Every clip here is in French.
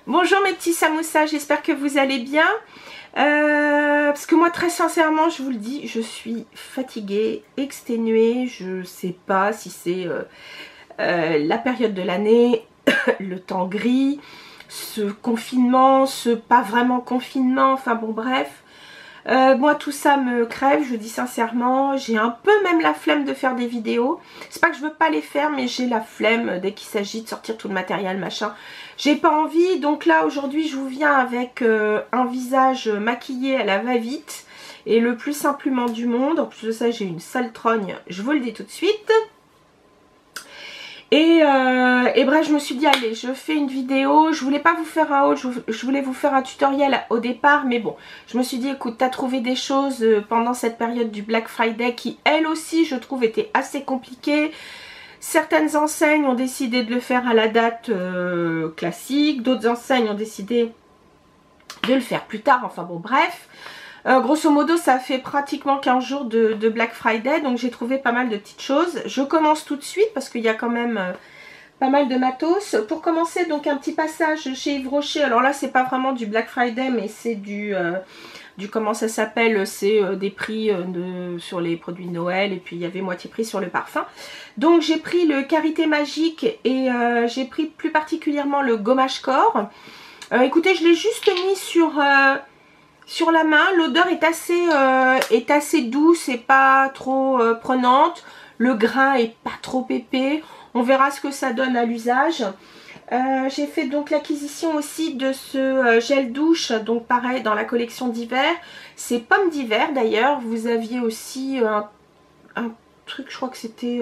Bonjour mes petits samoussas, j'espère que vous allez bien. Parce que moi très sincèrement je vous le dis, je suis fatiguée, exténuée. Je sais pas si c'est la période de l'année, le temps gris, ce confinement, ce pas vraiment confinement, enfin bon bref. Moi tout ça me crève, je vous dis sincèrement. J'ai un peu même la flemme de faire des vidéos. C'est pas que je veux pas les faire, mais j'ai la flemme dès qu'il s'agit de sortir tout le matériel machin. J'ai pas envie, donc là aujourd'hui je vous viens avec un visage maquillé à la va-vite et le plus simplement du monde. En plus de ça j'ai une sale trogne, je vous le dis tout de suite. Et bref, je me suis dit allez, je fais une vidéo. Je voulais pas vous faire un haul, je voulais vous faire un tutoriel au départ, mais bon, je me suis dit écoute, t'as trouvé des choses pendant cette période du Black Friday qui elle aussi je trouve était assez compliquée. Certaines enseignes ont décidé de le faire à la date classique, d'autres enseignes ont décidé de le faire plus tard, enfin bon bref. Grosso modo ça fait pratiquement 15 jours de Black Friday, donc j'ai trouvé pas mal de petites choses. Je commence tout de suite parce qu'il y a quand même pas mal de matos. Pour commencer, donc un petit passage chez Yves Rocher. Alors là c'est pas vraiment du Black Friday, mais c'est du comment ça s'appelle, c'est des prix sur les produits de Noël, et puis il y avait moitié prix sur le parfum. Donc j'ai pris le Karité Magique et j'ai pris plus particulièrement le gommage corps. Écoutez, je l'ai juste mis sur la main. L'odeur est assez douce et pas trop prenante. Le grain est pas trop épais. On verra ce que ça donne à l'usage. J'ai fait donc l'acquisition aussi de ce gel douche, donc pareil dans la collection d'hiver. C'est pomme d'hiver d'ailleurs. Vous aviez aussi un truc, je crois que c'était,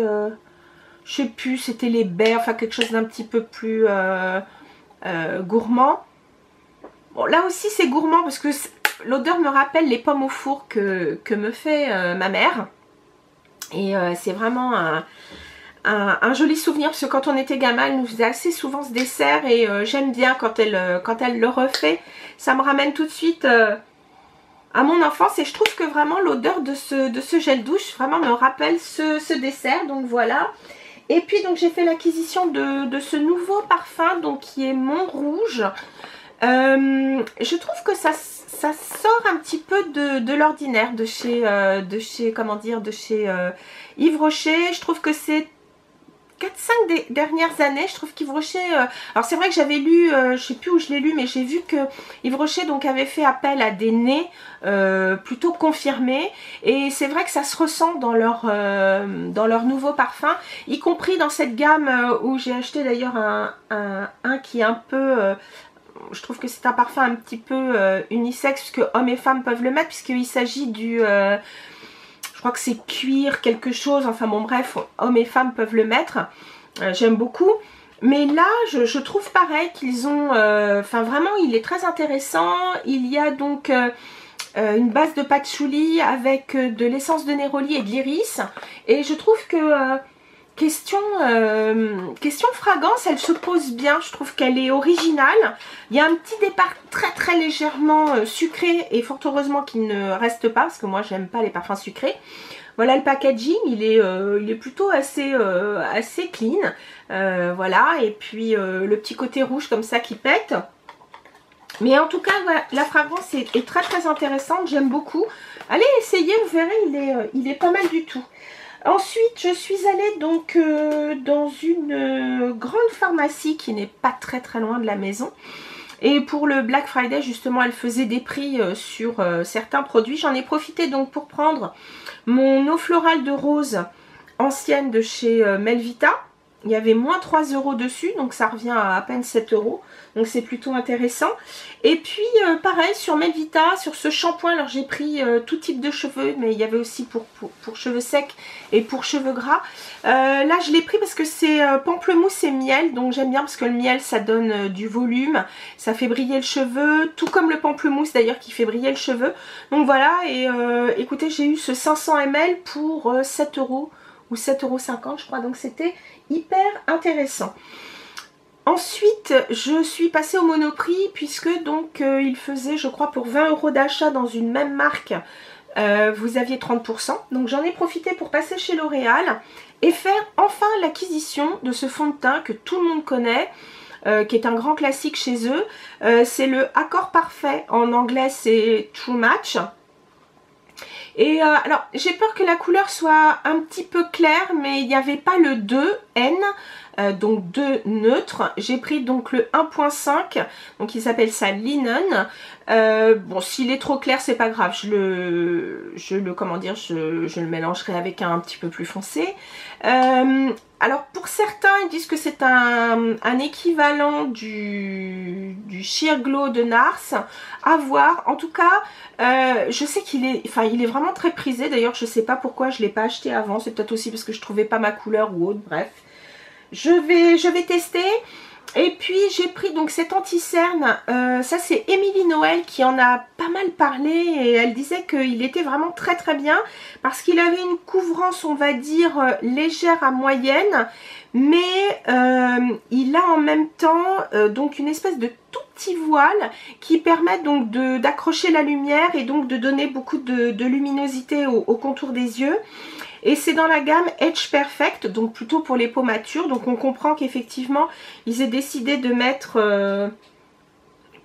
je sais plus, c'était les baies, enfin quelque chose d'un petit peu plus gourmand. Bon là aussi c'est gourmand parce que l'odeur me rappelle les pommes au four que me fait ma mère. Et c'est vraiment un joli souvenir parce que quand on était gamin elle nous faisait assez souvent ce dessert et j'aime bien quand elle le refait. Ça me ramène tout de suite à mon enfance et je trouve que vraiment l'odeur de ce gel douche vraiment me rappelle ce dessert, donc voilà. Et puis donc j'ai fait l'acquisition de ce nouveau parfum donc qui est Montrouge. Je trouve que ça sort un petit peu de l'ordinaire de chez Yves Rocher. Je trouve que c'est 4-5 dernières années, je trouve qu'Yves Rocher, alors c'est vrai que j'avais lu, je sais plus où je l'ai lu, mais j'ai vu que Yves Rocher donc avait fait appel à des nez plutôt confirmés, et c'est vrai que ça se ressent dans leur nouveau parfum, y compris dans cette gamme où j'ai acheté d'ailleurs un qui est un peu je trouve que c'est un parfum un petit peu unisexe, puisque hommes et femmes peuvent le mettre, puisqu'il s'agit du je crois que c'est cuir quelque chose, enfin bon bref, hommes et femmes peuvent le mettre. J'aime beaucoup. Mais là, je trouve pareil qu'ils ont, enfin vraiment, il est très intéressant. Il y a donc une base de patchouli avec de l'essence de néroli et de l'iris. Et je trouve que question fragrance, elle se pose bien. Je trouve qu'elle est originale. Il y a un petit départ très légèrement sucré, et fort heureusement qu'il ne reste pas parce que moi j'aime pas les parfums sucrés. Voilà le packaging, il est plutôt assez clean. Voilà, et puis le petit côté rouge comme ça qui pète. Mais en tout cas, voilà, la fragrance est très intéressante, j'aime beaucoup. Allez essayer, vous verrez, il est pas mal du tout. Ensuite, je suis allée donc dans une grande pharmacie qui n'est pas très loin de la maison. Et pour le Black Friday, justement, elle faisait des prix sur certains produits. J'en ai profité donc pour prendre mon eau florale de rose ancienne de chez Melvita. Il y avait moins 3 € dessus, donc ça revient à peine 7 €. Donc c'est plutôt intéressant. Et puis pareil sur Melvita, sur ce shampoing, alors j'ai pris tout type de cheveux, mais il y avait aussi pour cheveux secs et pour cheveux gras. Là je l'ai pris parce que c'est pamplemousse et miel, donc j'aime bien parce que le miel ça donne du volume, ça fait briller le cheveu, tout comme le pamplemousse d'ailleurs qui fait briller le cheveu. Donc voilà, et écoutez, j'ai eu ce 500 ml pour 7 € ou 7,50 € je crois, donc c'était hyper intéressant. Ensuite, je suis passée au Monoprix puisque donc il faisait, je crois, pour 20 € d'achat dans une même marque, vous aviez 30%. Donc j'en ai profité pour passer chez L'Oréal et faire enfin l'acquisition de ce fond de teint que tout le monde connaît. qui est un grand classique chez eux. C'est le Accord Parfait, en anglais c'est True Match. Et alors j'ai peur que la couleur soit un petit peu claire, mais il n'y avait pas le 2N, donc 2 neutre. J'ai pris donc le 1.5, donc il s'appelle ça Linen. Bon, s'il est trop clair c'est pas grave, je le mélangerai avec un petit peu plus foncé. Alors pour certains ils disent que c'est un équivalent du Sheer Glow de NARS, à voir. En tout cas je sais qu'il est, il est vraiment très prisé. D'ailleurs je sais pas pourquoi je l'ai pas acheté avant, c'est peut-être aussi parce que je trouvais pas ma couleur ou autre, bref. Je vais tester. Et puis j'ai pris donc cet anti-cerne, ça c'est Émilie Noël qui en a pas mal parlé et elle disait qu'il était vraiment très très bien parce qu'il avait une couvrance on va dire légère à moyenne, mais il a en même temps donc une espèce de tout petit voile qui permet donc d'accrocher la lumière et donc de donner beaucoup de luminosité au contour des yeux. Et c'est dans la gamme Edge Perfect, donc plutôt pour les peaux matures. Donc on comprend qu'effectivement, ils aient décidé de mettre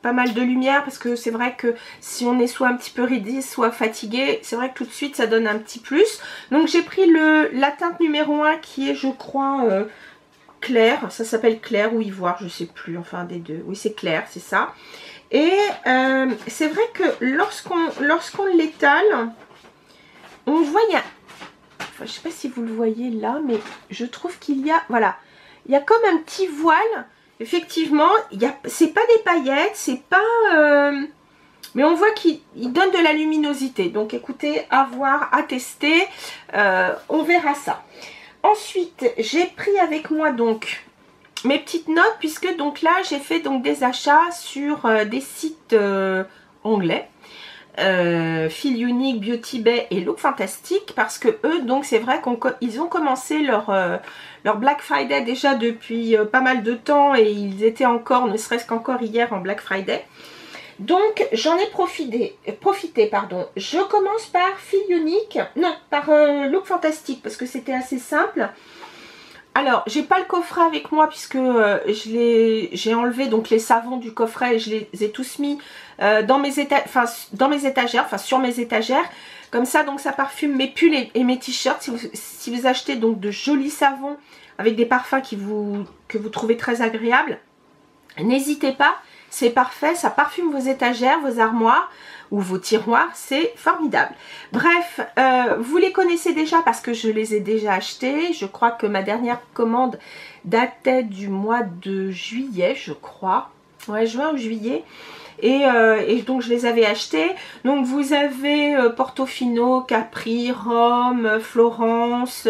pas mal de lumière. Parce que c'est vrai que si on est soit un petit peu ridé, soit fatigué, c'est vrai que tout de suite ça donne un petit plus. Donc j'ai pris la teinte numéro 1 qui est je crois clair. Ça s'appelle clair ou ivoire, je sais plus, enfin des deux. Oui c'est clair, c'est ça. Et c'est vrai que lorsqu'on l'étale, on voit, il y a... je ne sais pas si vous le voyez là, mais je trouve qu'il y a, voilà, il y a comme un petit voile. Effectivement, c'est pas des paillettes, c'est pas, mais on voit qu'il donne de la luminosité. Donc, écoutez, à voir, à tester, on verra ça. Ensuite, j'ai pris avec moi donc mes petites notes, puisque donc là, j'ai fait donc des achats sur des sites anglais. Feel Unique, Beauty Bay et Look Fantastic, parce que eux donc c'est vrai qu'ils ont commencé leur Black Friday déjà depuis pas mal de temps et ils étaient encore, ne serait-ce qu'encore hier en Black Friday. Donc j'en ai profité, pardon. Je commence par Feel Unique, non par Look Fantastic parce que c'était assez simple. Alors, j'ai pas le coffret avec moi puisque j'ai enlevé donc les savons du coffret et je les ai tous mis dans mes étagères, enfin sur mes étagères. Comme ça, donc ça parfume mes pulls et mes t-shirts. Si vous achetez donc de jolis savons avec des parfums que vous trouvez très agréables, n'hésitez pas, c'est parfait, ça parfume vos étagères, vos armoires ou vos tiroirs, c'est formidable. Bref, vous les connaissez déjà parce que je les ai déjà achetés. Je crois que ma dernière commande datait du mois de juillet, je crois. Ouais, juin ou juillet. Et donc je les avais achetés. Donc vous avez Portofino, Capri, Rome, Florence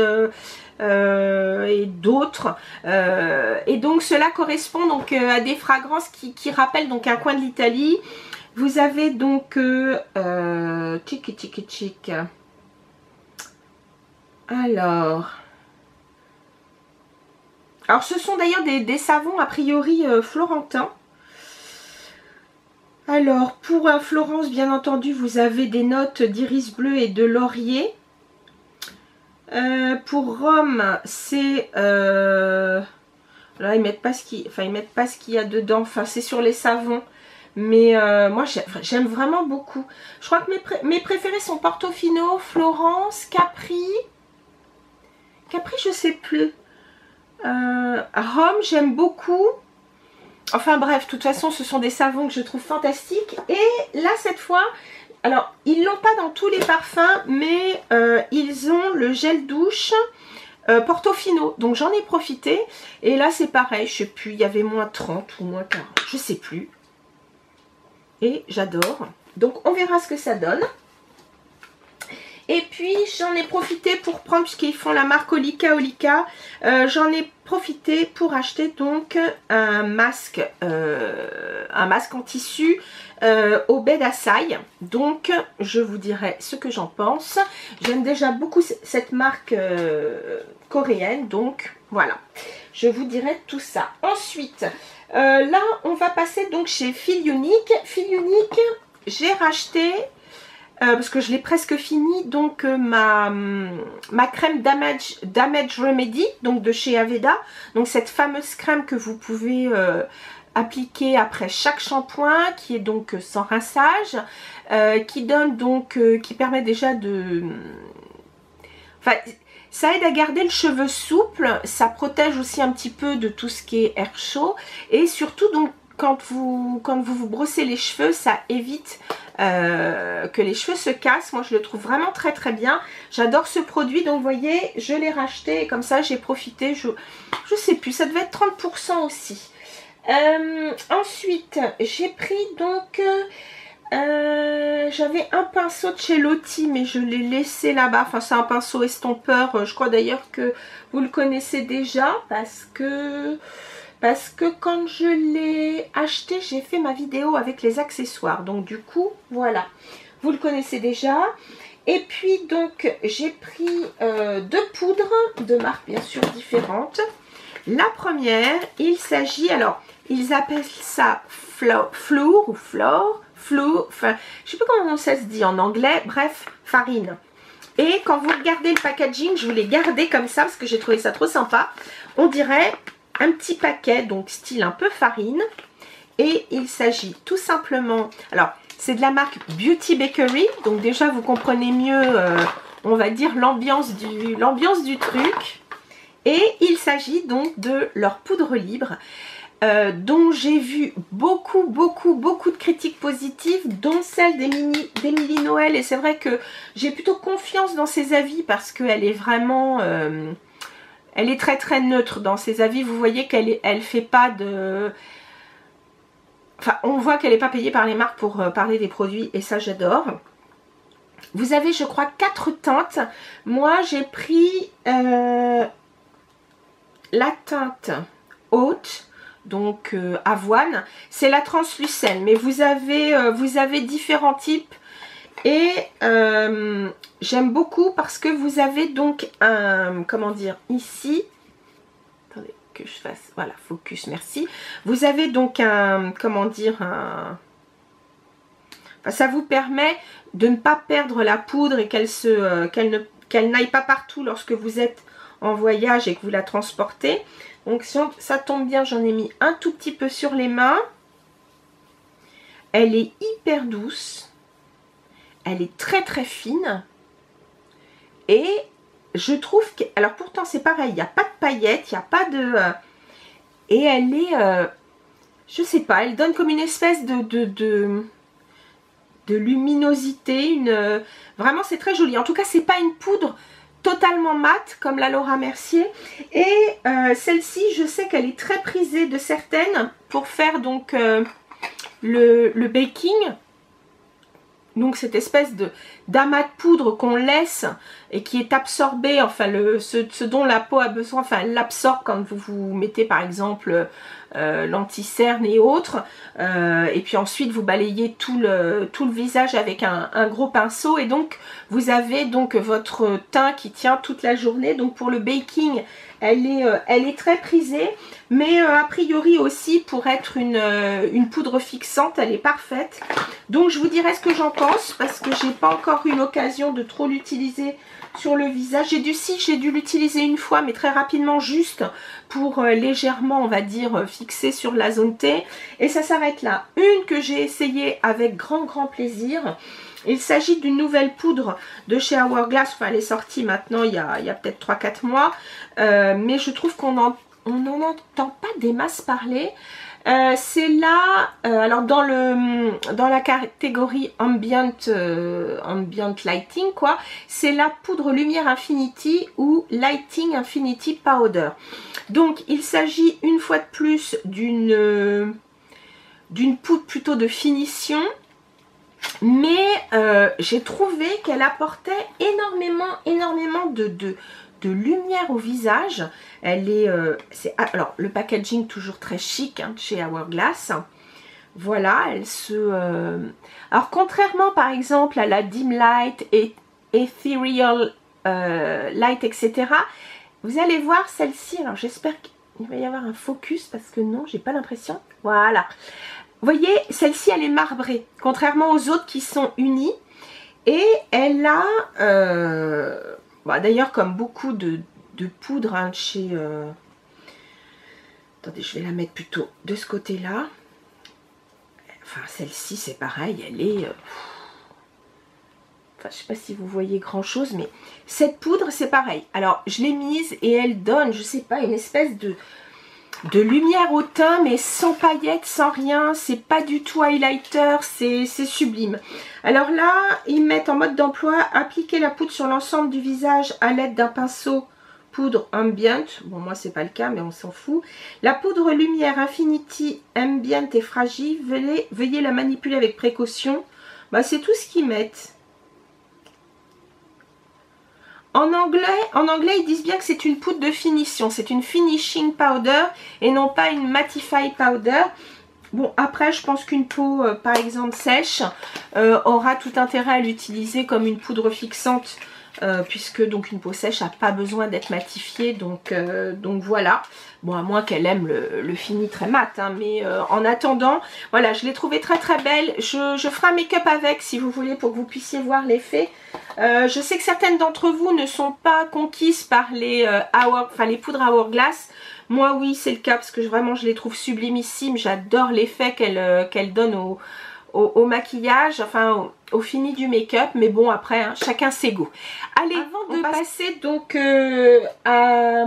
et d'autres. Et donc cela correspond donc à des fragrances qui rappellent donc un coin de l'Italie. Vous avez donc tchic. Alors ce sont d'ailleurs des savons a priori florentins. Alors pour Florence bien entendu vous avez des notes d'iris bleu et de laurier. Pour Rome c'est là ils mettent pas ce qu'il y a dedans, enfin c'est sur les savons. Mais moi j'aime vraiment beaucoup. Je crois que mes préférés sont Portofino, Florence, Capri. Capri je sais plus. Rome j'aime beaucoup. Enfin bref, de toute façon ce sont des savons que je trouve fantastiques. Et là cette fois, alors ils l'ont pas dans tous les parfums, mais ils ont le gel douche Portofino. Donc j'en ai profité. Et là c'est pareil, je sais plus, il y avait moins 30 ou moins 40, je sais plus. Et j'adore. Donc on verra ce que ça donne. Et puis j'en ai profité pour prendre, puisqu'ils font la marque Olika, j'en ai profité pour acheter donc un masque en tissu au baie d'Açaï. Donc je vous dirai ce que j'en pense. J'aime déjà beaucoup cette marque coréenne, donc voilà, je vous dirai tout ça. Ensuite là on va passer donc chez Feel Unique. Feel Unique, j'ai racheté parce que je l'ai presque fini, donc ma crème Damage Remedy, donc de chez Aveda, donc cette fameuse crème que vous pouvez appliquer après chaque shampoing, qui est donc sans rinçage, qui donne donc, qui permet déjà de... Enfin, ça aide à garder le cheveu souple, ça protège aussi un petit peu de tout ce qui est air chaud, et surtout donc quand vous vous brossez les cheveux, ça évite que les cheveux se cassent. Moi je le trouve vraiment très très bien, j'adore ce produit. Donc vous voyez, je l'ai racheté et comme ça j'ai profité, je sais plus, ça devait être 30% aussi. Ensuite j'ai pris donc j'avais un pinceau de chez Lottie, mais je l'ai laissé là-bas. Enfin c'est un pinceau estompeur, je crois d'ailleurs que vous le connaissez déjà, parce que quand je l'ai acheté, j'ai fait ma vidéo avec les accessoires. Donc du coup, voilà. Vous le connaissez déjà. Et puis donc, j'ai pris deux poudres de marques bien sûr différentes. La première, il s'agit, alors, ils appellent ça flour ou flore, enfin, je sais pas comment ça se dit en anglais. Bref, farine. Et quand vous regardez le packaging, je vous l'ai gardé comme ça parce que j'ai trouvé ça trop sympa. On dirait un petit paquet, donc style un peu farine, et il s'agit tout simplement, alors c'est de la marque Beauty Bakery, donc déjà vous comprenez mieux, on va dire l'ambiance du truc, et il s'agit donc de leur poudre libre, dont j'ai vu beaucoup de critiques positives, dont celle d'Émilie Noël, et c'est vrai que j'ai plutôt confiance dans ses avis parce qu'elle est vraiment... elle est très neutre dans ses avis. Vous voyez qu'elle fait pas de... Enfin, on voit qu'elle n'est pas payée par les marques pour parler des produits. Et ça, j'adore. Vous avez, je crois, 4 teintes. Moi, j'ai pris la teinte haute. Donc, avoine. C'est la translucène. Mais vous avez différents types. Et j'aime beaucoup parce que vous avez donc un, comment dire, ici, attendez que je fasse, voilà, focus, merci. Vous avez donc un, comment dire, un, enfin, ça vous permet de ne pas perdre la poudre et qu'elle n'aille pas partout lorsque vous êtes en voyage et que vous la transportez. Donc ça tombe bien, j'en ai mis un tout petit peu sur les mains. Elle est hyper douce. Elle est très fine et je trouve que, alors pourtant c'est pareil, il n'y a pas de paillettes, il n'y a pas de... et elle est, je sais pas, elle donne comme une espèce de luminosité, vraiment c'est très joli. En tout cas c'est pas une poudre totalement mate comme la Laura Mercier, et celle-ci je sais qu'elle est très prisée de certaines pour faire donc le baking. Donc cette espèce d'amas de poudre qu'on laisse et qui est absorbé, enfin ce dont la peau a besoin, enfin elle l'absorbe quand vous mettez par exemple l'anti-cerne et autres, et puis ensuite vous balayez tout le visage avec un gros pinceau, et donc vous avez donc votre teint qui tient toute la journée. Donc pour le baking elle est très prisée, mais a priori aussi pour être une poudre fixante elle est parfaite. Donc je vous dirai ce que j'en pense parce que j'ai pas encore eu l'occasion de trop l'utiliser sur le visage. J'ai dû l'utiliser une fois, mais très rapidement, juste pour légèrement, on va dire, fixer sur la zone T. Et ça s'arrête là. Une que j'ai essayée avec grand plaisir. Il s'agit d'une nouvelle poudre de chez Hourglass. Enfin, elle est sortie maintenant il y a peut-être 3-4 mois. Mais je trouve qu'on n'en entend pas des masses parler. C'est là, alors dans la catégorie ambient lighting quoi, c'est la poudre lumière infinity ou lighting infinity powder. Donc il s'agit une fois de plus d'une poudre plutôt de finition, mais j'ai trouvé qu'elle apportait énormément de lumière au visage. Elle est, alors le packaging toujours très chic hein, chez Hourglass. Voilà, elle se... alors contrairement par exemple à la Dim Light et Ethereal Light, etc. Vous allez voir celle-ci, alors j'espère qu'il va y avoir un focus parce que non, j'ai pas l'impression. Voilà. Vous voyez, celle-ci elle est marbrée, contrairement aux autres qui sont unies. Et elle a, bah, d'ailleurs comme beaucoup de poudre hein, chez... Attendez, je vais la mettre plutôt de ce côté-là. Enfin, celle-ci, c'est pareil, elle est... Enfin, je sais pas si vous voyez grand-chose, mais cette poudre, c'est pareil. Alors, je l'ai mise et elle donne, je sais pas, une espèce de lumière au teint, mais sans paillettes, sans rien. C'est pas du tout highlighter, c'est sublime. Alors là, ils mettent en mode d'emploi, appliquer la poudre sur l'ensemble du visage à l'aide d'un pinceau poudre ambient. Bon, moi, c'est pas le cas, mais on s'en fout. La poudre lumière Infinity Ambient est fragile. Veuillez la manipuler avec précaution. Bah, c'est tout ce qu'ils mettent. En anglais, ils disent bien que c'est une poudre de finition. C'est une finishing powder et non pas une mattify powder. Bon, après, je pense qu'une peau, par exemple, sèche, aura tout intérêt à l'utiliser comme une poudre fixante. Puisque donc une peau sèche n'a pas besoin d'être matifiée, donc voilà. Bon, à moins qu'elle aime le fini très mat, hein, mais en attendant, voilà, je l'ai trouvée très très belle. Je ferai un make-up avec si vous voulez pour que vous puissiez voir l'effet. Je sais que certaines d'entre vous ne sont pas conquises par les poudres Hourglass. Moi oui, c'est le cas parce que vraiment je les trouve sublimissimes. J'adore l'effet qu'elles donnent au maquillage, enfin au fini du make-up, mais bon après hein, chacun ses goûts. Allez, avant de passer donc à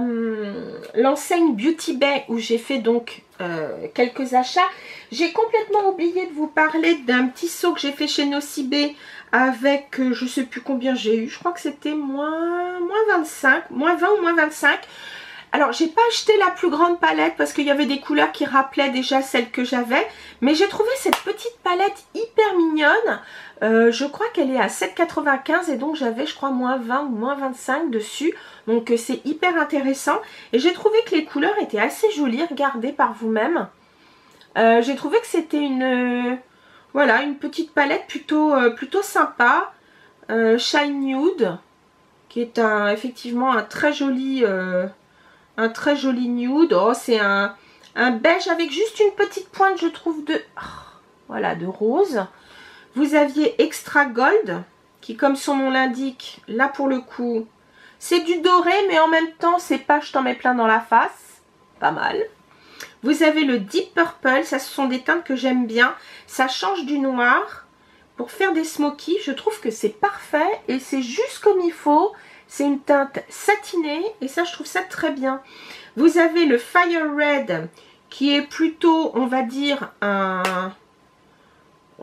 l'enseigne Beauty Bay où j'ai fait donc quelques achats, j'ai complètement oublié de vous parler d'un petit saut que j'ai fait chez Nocibé avec je sais plus combien j'ai eu, je crois que c'était moins 25, moins 20 ou moins 25. Alors, j'ai pas acheté la plus grande palette parce qu'il y avait des couleurs qui rappelaient déjà celles que j'avais. Mais j'ai trouvé cette petite palette hyper mignonne. Je crois qu'elle est à 7,95 et donc j'avais, je crois, moins 20 ou moins 25 dessus. Donc, c'est hyper intéressant. Et j'ai trouvé que les couleurs étaient assez jolies. Regardez par vous-même. J'ai trouvé que c'était voilà, une petite palette plutôt sympa. Shine Nude, qui est effectivement un très joli... très joli nude. Oh, c'est un beige avec juste une petite pointe, je trouve, voilà, de rose. Vous aviez Extra Gold, qui, comme son nom l'indique, là pour le coup, c'est du doré, mais en même temps, c'est pas je t'en mets plein dans la face. Pas mal. Vous avez le Deep Purple, ça, ce sont des teintes que j'aime bien. Ça change du noir. Pour faire des smokies, je trouve que c'est parfait et c'est juste comme il faut. C'est une teinte satinée et ça, je trouve ça très bien. Vous avez le Fire Red qui est plutôt, on va dire,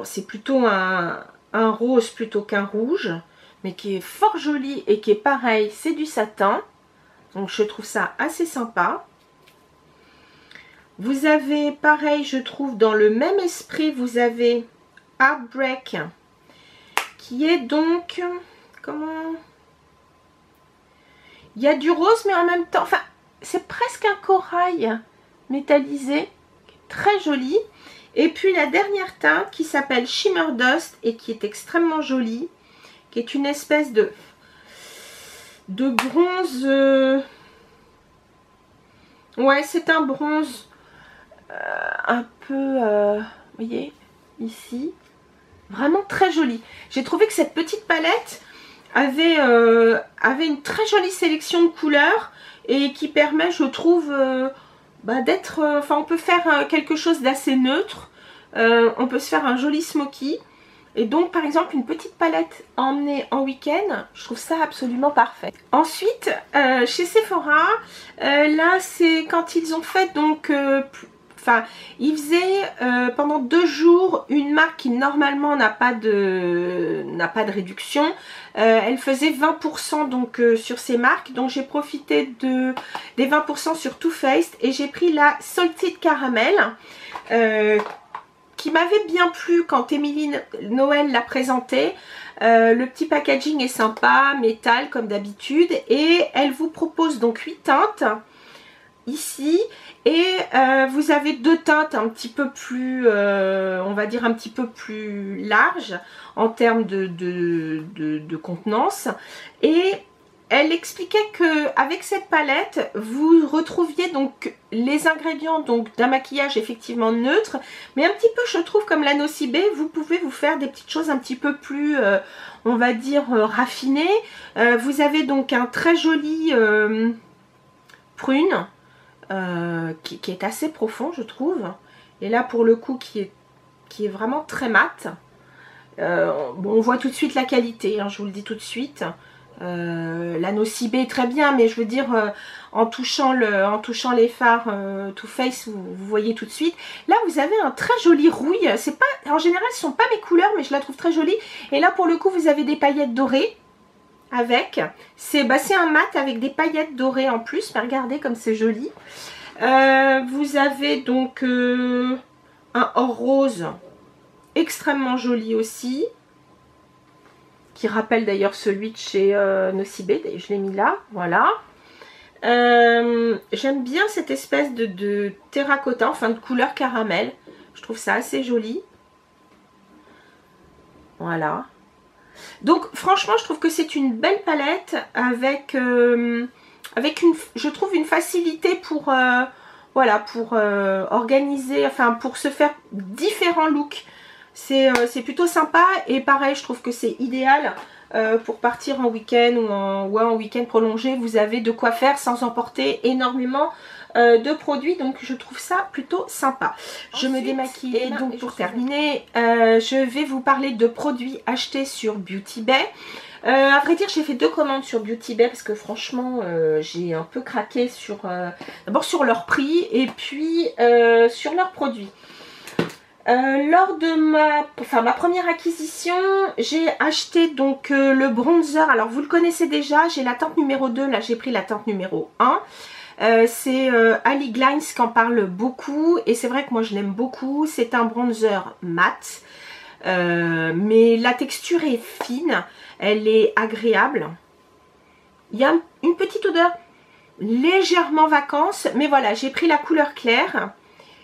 c'est plutôt un rose plutôt qu'un rouge, mais qui est fort joli et qui est pareil, c'est du satin. Donc, je trouve ça assez sympa. Vous avez, pareil, je trouve, dans le même esprit, vous avez Heartbreak qui est donc, comment... Il y a du rose, mais en même temps, enfin, c'est presque un corail métallisé, très joli. Et puis la dernière teinte qui s'appelle Shimmer Dust et qui est extrêmement jolie, qui est une espèce de bronze. Ouais, c'est un bronze un peu, vous voyez, ici, vraiment très joli. J'ai trouvé que cette petite palette avait une très jolie sélection de couleurs et qui permet, je trouve, d'être... Enfin, on peut faire quelque chose d'assez neutre. On peut se faire un joli smoky. Et donc, par exemple, une petite palette à emmener en week-end, je trouve ça absolument parfait. Ensuite, chez Sephora, là, c'est quand ils ont fait donc... Enfin, ils faisaient pendant 2 jours une marque qui normalement n'a pas de réduction. Elle faisait 20% donc sur ces marques. Donc j'ai profité des 20% sur Too Faced et j'ai pris la Salted Caramel qui m'avait bien plu quand Émilie Noël l'a présentée. Le petit packaging est sympa, métal comme d'habitude. Et elle vous propose donc 8 teintes ici. Et vous avez 2 teintes un petit peu plus, on va dire un petit peu plus larges en termes de contenance. Et elle expliquait que avec cette palette, vous retrouviez donc les ingrédients donc d'un maquillage effectivement neutre, mais un petit peu, je trouve, comme la Nocibé, vous pouvez vous faire des petites choses un petit peu plus, on va dire, raffinées. Vous avez donc un très joli prune qui est assez profond, je trouve. Et là, pour le coup, qui est vraiment très mat. Bon, on voit tout de suite la qualité, hein, je vous le dis tout de suite. La Nocibé est très bien, mais je veux dire, en touchant les fards Too Faced, vous voyez tout de suite. Là, vous avez un très joli rouille. C'est pas, en général, ce ne sont pas mes couleurs, mais je la trouve très jolie. Et là, pour le coup, vous avez des paillettes dorées avec. C'est un mat avec des paillettes dorées en plus. Mais regardez comme c'est joli. Vous avez donc un or rose extrêmement joli aussi, qui rappelle d'ailleurs celui de chez Nocibé, je l'ai mis là, voilà. J'aime bien cette espèce de terracotta, enfin de couleur caramel, je trouve ça assez joli. Voilà. Donc franchement, je trouve que c'est une belle palette avec je trouve une facilité pour voilà, pour organiser, enfin pour se faire différents looks. C'est plutôt sympa et pareil, je trouve que c'est idéal pour partir en week-end ou en week-end prolongé. Vous avez de quoi faire sans emporter énormément de produits, donc je trouve ça plutôt sympa. Je me démaquille et donc pour terminer, je vais vous parler de produits achetés sur Beauty Bay. À vrai dire, j'ai fait 2 commandes sur Beauty Bay parce que franchement, j'ai un peu craqué sur d'abord sur leur prix et puis sur leurs produits. Lors de ma première acquisition, j'ai acheté donc le bronzer. Alors vous le connaissez déjà, j'ai la teinte numéro 2, là j'ai pris la teinte numéro 1. C'est Ali Glines qui en parle beaucoup et c'est vrai que moi je l'aime beaucoup. C'est un bronzer mat, mais la texture est fine, elle est agréable. Il y a une petite odeur légèrement vacances, mais voilà, j'ai pris la couleur claire.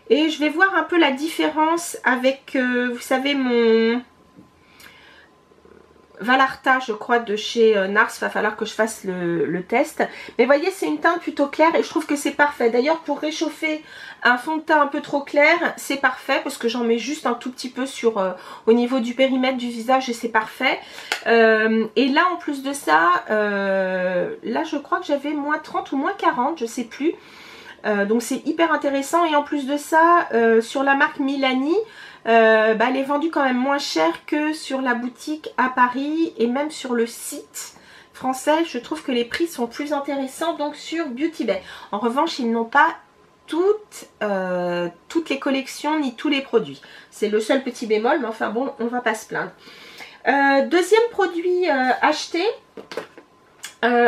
Et je vais voir un peu la différence avec, vous savez, mon Valarta, je crois, de chez Nars. Il va falloir que je fasse le test. Mais voyez, c'est une teinte plutôt claire et je trouve que c'est parfait. D'ailleurs, pour réchauffer un fond de teint un peu trop clair, c'est parfait parce que j'en mets juste un tout petit peu sur au niveau du périmètre du visage et c'est parfait. Et là, en plus de ça, là, je crois que j'avais moins 30 ou moins 40, je sais plus. Donc c'est hyper intéressant et en plus de ça sur la marque Milani elle est vendue quand même moins cher que sur la boutique à Paris et même sur le site français. Je trouve que les prix sont plus intéressants donc sur Beauty Bay. En revanche, ils n'ont pas toutes les collections ni tous les produits. C'est le seul petit bémol, mais enfin bon, on va pas se plaindre. Deuxième produit acheté.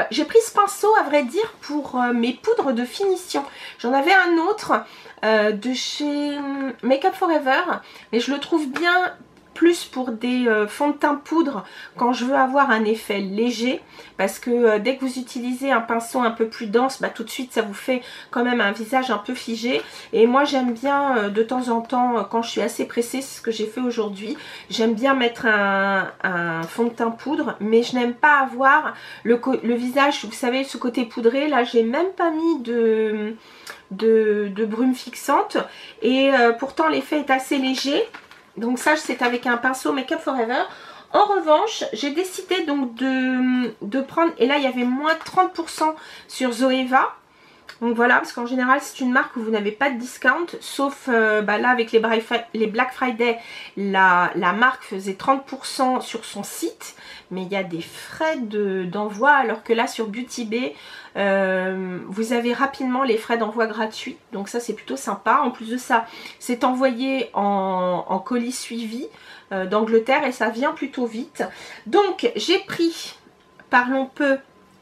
J'ai pris ce pinceau à vrai dire pour mes poudres de finition. J'en avais un autre de chez Make Up For Ever, mais je le trouve bien plus pour des fonds de teint poudre quand je veux avoir un effet léger, parce que dès que vous utilisez un pinceau un peu plus dense, tout de suite ça vous fait quand même un visage un peu figé. Et moi j'aime bien de temps en temps, quand je suis assez pressée, c'est ce que j'ai fait aujourd'hui, j'aime bien mettre un fond de teint poudre, mais je n'aime pas avoir le visage, vous savez, ce côté poudré. Là j'ai même pas mis de brume fixante et pourtant l'effet est assez léger. Donc ça c'est avec un pinceau Make Up For Ever. En revanche, j'ai décidé donc de prendre, et là il y avait moins 30% sur Zoeva. Donc voilà, parce qu'en général c'est une marque où vous n'avez pas de discount, sauf là avec les Black Friday, la marque faisait 30% sur son site, mais il y a des frais d'envoi, alors que là sur Beauty Bay, vous avez rapidement les frais d'envoi gratuits, donc ça c'est plutôt sympa. En plus de ça, c'est envoyé en colis suivi d'Angleterre et ça vient plutôt vite. Donc j'ai pris, parlons peu,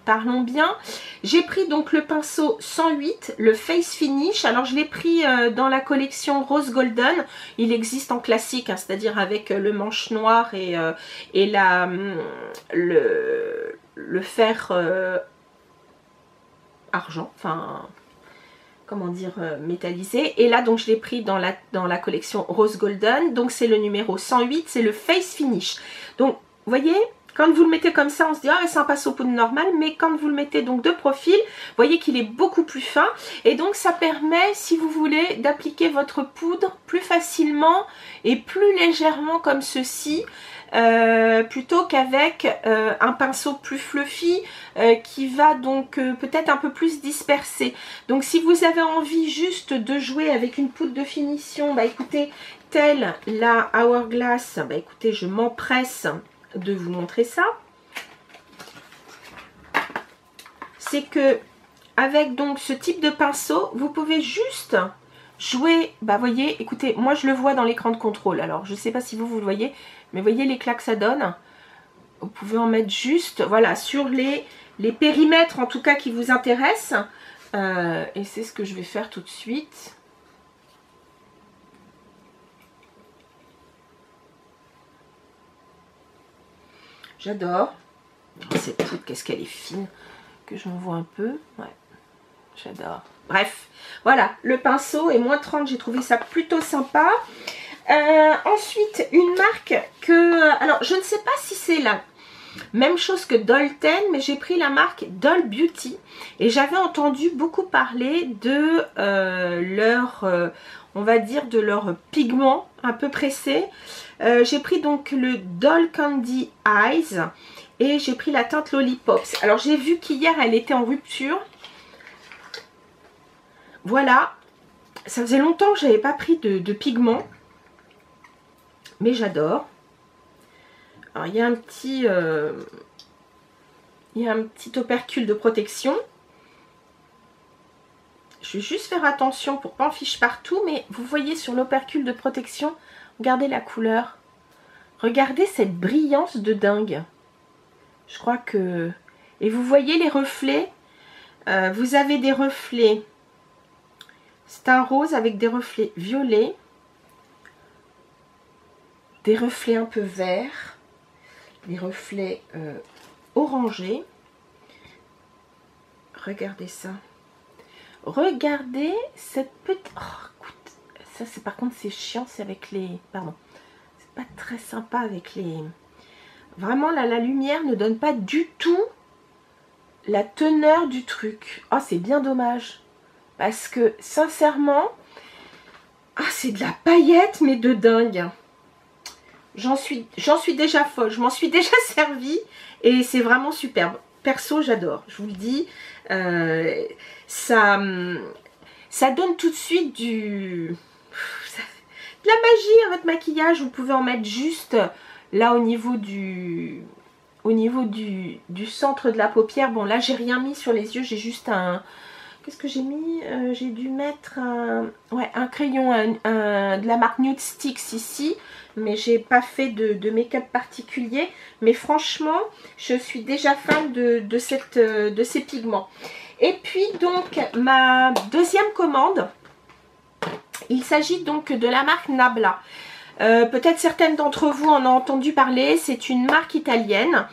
parlons bien, j'ai pris donc le pinceau 108, le Face Finish. Alors je l'ai pris dans la collection Rose Golden. Il existe en classique, hein, c'est-à-dire avec le manche noir et le fer argent, enfin comment dire, métallisé. Et là donc je l'ai pris dans la collection Rose Golden, donc c'est le numéro 108, c'est le Face Finish. Donc vous voyez, Quand vous le mettez comme ça, on se dit ah c'est un pinceau poudre normal, mais quand vous le mettez donc de profil, vous voyez qu'il est beaucoup plus fin et donc ça permet, si vous voulez, d'appliquer votre poudre plus facilement et plus légèrement comme ceci, plutôt qu'avec un pinceau plus fluffy qui va donc peut-être un peu plus disperser. Donc si vous avez envie juste de jouer avec une poudre de finition, bah écoutez, telle la Hourglass, bah écoutez, je m'empresse de vous montrer ça. C'est que avec donc ce type de pinceau, vous pouvez juste jouer, bah voyez, écoutez, moi je le vois dans l'écran de contrôle, alors je sais pas si vous le voyez, mais voyez l'éclat que ça donne. Vous pouvez en mettre juste, voilà, sur les périmètres en tout cas qui vous intéressent, et c'est ce que je vais faire tout de suite. J'adore. Oh, cette poudre, qu'est-ce qu'elle est fine. Que je me vois un peu. Ouais, j'adore. Bref, voilà, le pinceau est moins 30. J'ai trouvé ça plutôt sympa. Ensuite, une marque que... Alors, je ne sais pas si c'est la même chose que Dolten, mais j'ai pris la marque Doll Beauty. Et j'avais entendu beaucoup parler de leur... on va dire de leur pigment un peu pressé. J'ai pris donc le Doll Candy Eyes et j'ai pris la teinte Lollipops. Alors j'ai vu qu'hier elle était en rupture. Voilà, ça faisait longtemps que je n'avais pas pris de pigment, mais j'adore. Alors il y a un petit opercule de protection. Je vais juste faire attention pour pas en fiche partout, mais vous voyez sur l'opercule de protection, regardez la couleur. Regardez cette brillance de dingue. Je crois que... Et vous voyez les reflets. Vous avez des reflets. C'est un rose avec des reflets violets. Des reflets un peu verts. Des reflets orangés. Regardez ça. Regardez cette petite... Oh, écoute, ça c'est par contre c'est chiant, c'est avec les... Pardon. C'est pas très sympa avec les... Vraiment là, la lumière ne donne pas du tout la teneur du truc. Oh, c'est bien dommage. Parce que sincèrement... Ah, c'est de la paillette mais de dingue. J'en suis déjà folle. Je m'en suis déjà servie. Et c'est vraiment superbe. Perso, j'adore. Je vous le dis. Ça donne tout de suite de la magie à votre maquillage. Vous pouvez en mettre juste là au niveau du centre de la paupière. Bon là j'ai rien mis sur les yeux, j'ai juste un... Qu'est-ce que j'ai mis? J'ai dû mettre un crayon de la marque Nude Sticks ici, mais j'ai pas fait de make-up particulier. Mais franchement, je suis déjà fan de ces pigments. Et puis donc ma deuxième commande, il s'agit donc de la marque Nabla. Peut-être certaines d'entre vous en ont entendu parler, c'est une marque italienne.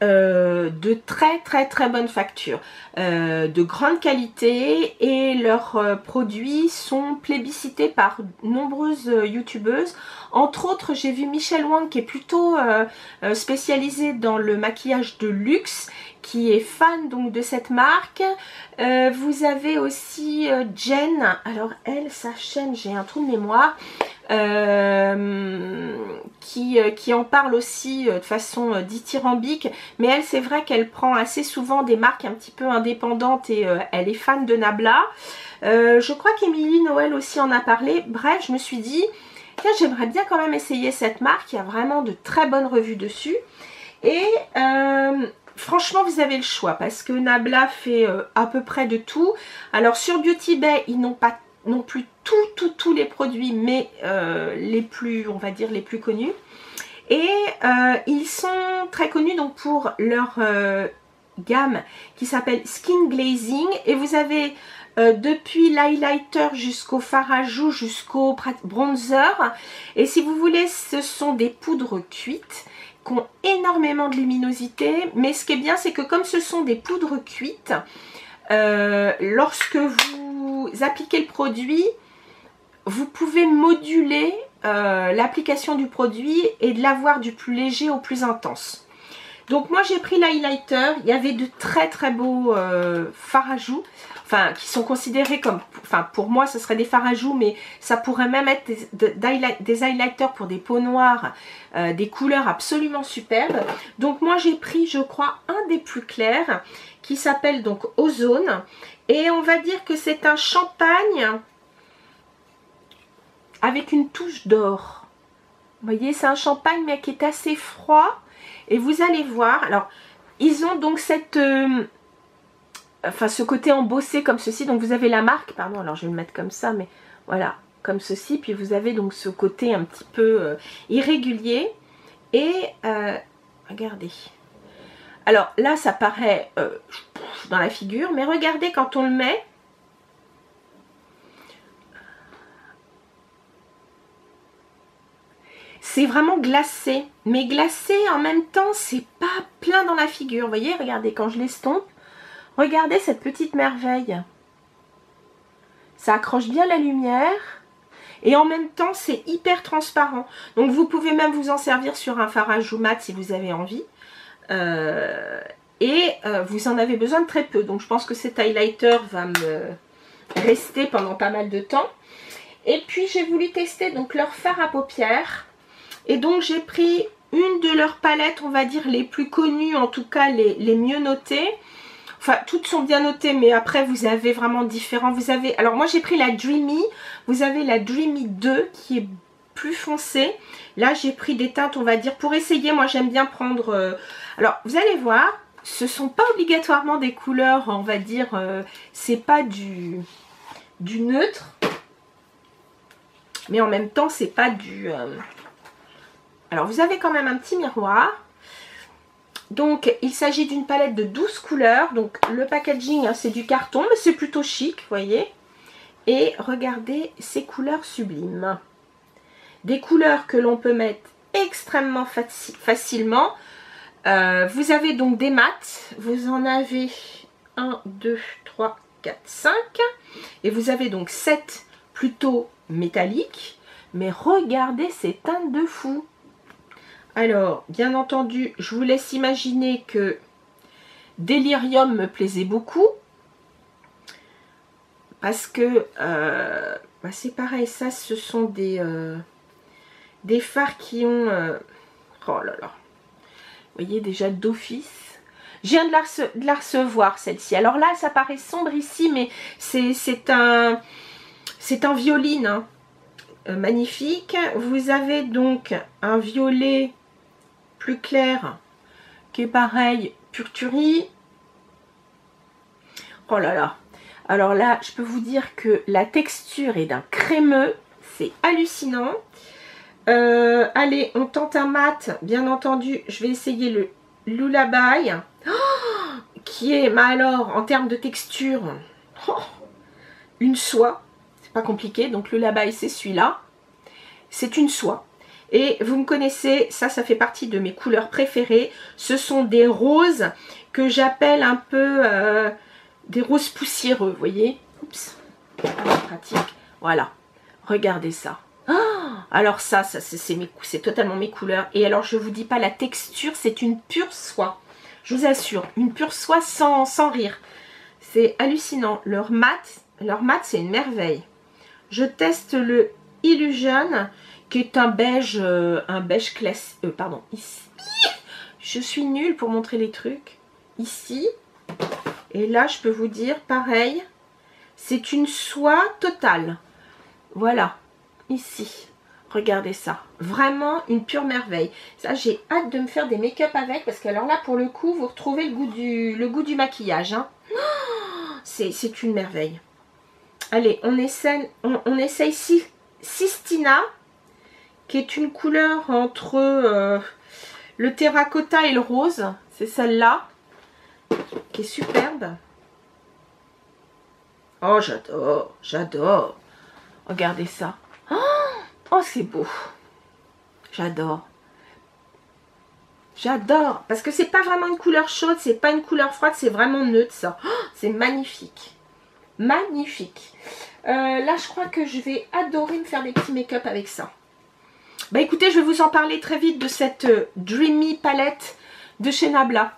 De très bonne facture, de grande qualité, et leurs produits sont plébiscités par nombreuses youtubeuses. Entre autres, j'ai vu Michelle Wang qui est plutôt spécialisée dans le maquillage de luxe, qui est fan donc de cette marque. Vous avez aussi Jen, alors elle, sa chaîne, j'ai un trou de mémoire, qui en parle aussi de façon dithyrambique, mais elle, c'est vrai qu'elle prend assez souvent des marques un petit peu indépendantes, et elle est fan de Nabla. Je crois qu'Émilie Noël aussi en a parlé. Bref, je me suis dit, tiens, j'aimerais bien quand même essayer cette marque. Il y a vraiment de très bonnes revues dessus, et franchement vous avez le choix, parce que Nabla fait à peu près de tout. Alors sur Beauty Bay, ils n'ont pas non plus tous les produits, mais les plus, on va dire, les plus connus. Et ils sont très connus donc pour leur gamme qui s'appelle Skin Glazing, et vous avez depuis l'highlighter jusqu'au fard à joues, jusqu'au bronzer. Et si vous voulez, ce sont des poudres cuites qui ont énormément de luminosité, mais ce qui est bien, c'est que comme ce sont des poudres cuites, lorsque vous appliquez le produit, vous pouvez moduler l'application du produit et de l'avoir du plus léger au plus intense. Donc moi j'ai pris l'highlighter. Il y avait de très très beaux fards à joues. Enfin, qui sont considérés comme... Enfin, pour moi, ce serait des fards à joues, mais ça pourrait même être des highlighters pour des peaux noires, des couleurs absolument superbes. Donc moi, j'ai pris, je crois, un des plus clairs, qui s'appelle donc Ozone. Et on va dire que c'est un champagne avec une touche d'or. Vous voyez, c'est un champagne, mais qui est assez froid. Et vous allez voir, alors, ils ont donc cette... enfin, ce côté embossé comme ceci. Donc vous avez la marque, pardon, alors je vais le mettre comme ça, mais voilà, comme ceci. Puis vous avez donc ce côté un petit peu irrégulier. Et regardez. Alors là, ça paraît dans la figure, mais regardez quand on le met. C'est vraiment glacé. Mais glacé en même temps, c'est pas plein dans la figure. Vous voyez, regardez, quand je l'estompe. Regardez cette petite merveille. Ça accroche bien la lumière. Et en même temps, c'est hyper transparent. Donc, vous pouvez même vous en servir sur un fard à joues mat si vous avez envie. Vous en avez besoin de très peu. Donc, je pense que cet highlighter va me rester pendant pas mal de temps. Et puis, j'ai voulu tester donc leur fard à paupières. Et donc, j'ai pris une de leurs palettes, on va dire, les plus connues, en tout cas les mieux notées. Enfin, toutes sont bien notées, mais après, vous avez vraiment différents. Vous avez, alors moi, j'ai pris la Dreamy. Vous avez la Dreamy 2 qui est plus foncée. Là, j'ai pris des teintes, on va dire, pour essayer. Moi, j'aime bien prendre... Alors, vous allez voir, ce ne sont pas obligatoirement des couleurs, on va dire, c'est pas du neutre. Mais en même temps, c'est pas du... Alors, vous avez quand même un petit miroir. Donc, il s'agit d'une palette de 12 couleurs. Donc, le packaging, hein, c'est du carton, mais c'est plutôt chic, vous voyez. Et regardez ces couleurs sublimes. Des couleurs que l'on peut mettre extrêmement facilement. Vous avez donc des mats. Vous en avez 1, 2, 3, 4, 5. Et vous avez donc 7 plutôt métalliques. Mais regardez ces teintes de fou. Alors, bien entendu, je vous laisse imaginer que Delirium me plaisait beaucoup. Parce que, c'est pareil, ça, ce sont des fards qui ont... oh là là. Vous voyez, déjà d'office. Je viens de la recevoir, celle-ci. Alors là, ça paraît sombre ici, mais c'est un violine, hein, magnifique. Vous avez donc un violet plus clair qui est pareil, purturie. Oh là là. Alors là, je peux vous dire que la texture est d'un crémeux. C'est hallucinant. Allez, on tente un mat. Bien entendu, je vais essayer le Lullaby. Oh, qui est, alors, en termes de texture, une soie. C'est pas compliqué. Donc, Lullaby, c'est celui-là. C'est une soie. Et vous me connaissez, ça fait partie de mes couleurs préférées. Ce sont des roses que j'appelle un peu des roses poussiéreux, vous voyez. Oups, pas pratique. Voilà, regardez ça. Oh, alors ça c'est totalement mes couleurs. Et alors, je vous dis pas la texture, c'est une pure soie. Je vous assure, une pure soie sans rire. C'est hallucinant. Leur mat, c'est une merveille. Je teste le Illusion, qui est un beige classique. Pardon, ici. Je suis nulle pour montrer les trucs. Ici. Et là, je peux vous dire, pareil, c'est une soie totale. Voilà, ici. Regardez ça. Vraiment une pure merveille. Ça, j'ai hâte de me faire des make-up avec, parce que alors là, pour le coup, vous retrouvez le goût du maquillage. Hein. Oh, c'est une merveille. Allez, on essaye ici Sistina, qui est une couleur entre le terracotta et le rose. C'est celle-là, qui est superbe. Oh, j'adore, j'adore. Regardez ça. Oh, c'est beau. J'adore. J'adore. Parce que c'est pas vraiment une couleur chaude, c'est pas une couleur froide, c'est vraiment neutre, ça. Oh, c'est magnifique. Magnifique. Là, je crois que je vais adorer me faire des petits make-up avec ça. Bah écoutez, je vais vous en parler très vite de cette Dreamy palette de chez Nabla.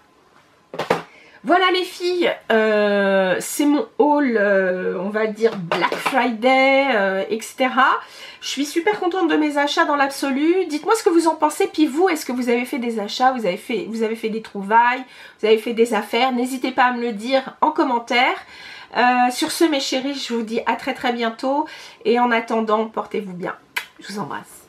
Voilà les filles, c'est mon haul, on va dire Black Friday, etc. Je suis super contente de mes achats dans l'absolu. Dites-moi ce que vous en pensez. Puis vous, est-ce que vous avez fait des achats, vous avez fait des trouvailles, vous avez fait des affaires? N'hésitez pas à me le dire en commentaire. Sur ce mes chéris, je vous dis à très bientôt. Et en attendant, portez-vous bien. Je vous embrasse.